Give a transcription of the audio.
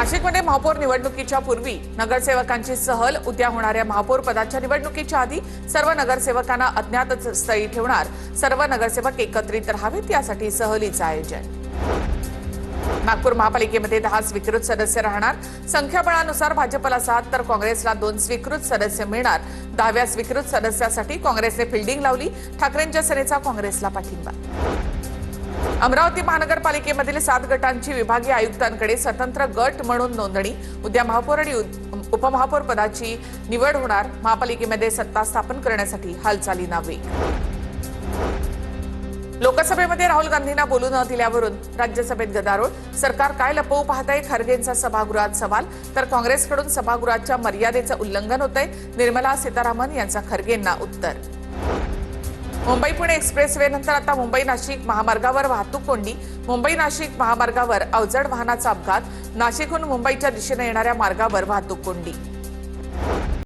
नाशिकमध्ये महापौर निवडणुकीच्या पूर्वी नगरसेवकांची सहल, उद्या होणाऱ्या महापौर पदाच्या निवडणुकीच्या आधी सर्व नगरसेवकांना अज्ञात स्थळी ठेवणार, सर्व नगरसेवक एकत्रित राहावेत यासाठी सहलीचं आयोजन। नागपूर महापालिकेमध्ये 10 स्वीकृत सदस्य राहणार, संख्याबळानुसार भाजपला 7 तर काँग्रेसला 2 स्वीकृत सदस्य मिळणार। 10व्या स्वीकृत सदस्यासाठी काँग्रेसने फिल्डिंग लावली, ठाकरेंच्या सेनेचा काँग्रेसला पाठिंबा। अमरावती महानगरपालिकेमधील 7 गटांची विभागीय आयुक्तांकडे स्वतंत्र गट म्हणून नोंदणी, उद्या महापौर आणि उपमहापौर पदाची निवड होणार। महापालिकेमध्ये सत्ता स्थापन करण्यासाठी हालचालींना वेग। लोकसभेमध्ये राहुल गांधींना बोलू न दिल्यावरून राज्यसभेत गदारोळ, सरकार काय लपवू पाहतंय, खरगेंचा सभागृहात सवाल, तर काँग्रेसकडून सभागृहाच्या मर्यादेचं उल्लंघन होतंय, निर्मला सीतारामन यांचा खरगेंना उत्तर। मुंबई पुणे एक्सप्रेसवे नंतर आता मुंबई नाशिक महामार्गावर वाहतूक कोंडी, मुंबई नाशिक महामार्गावर अवजड वाहनाचा अपघात, नाशिकहून मुंबईच्या दिशेने येणाऱ्या मार्गावर वाहतूक कोंडी।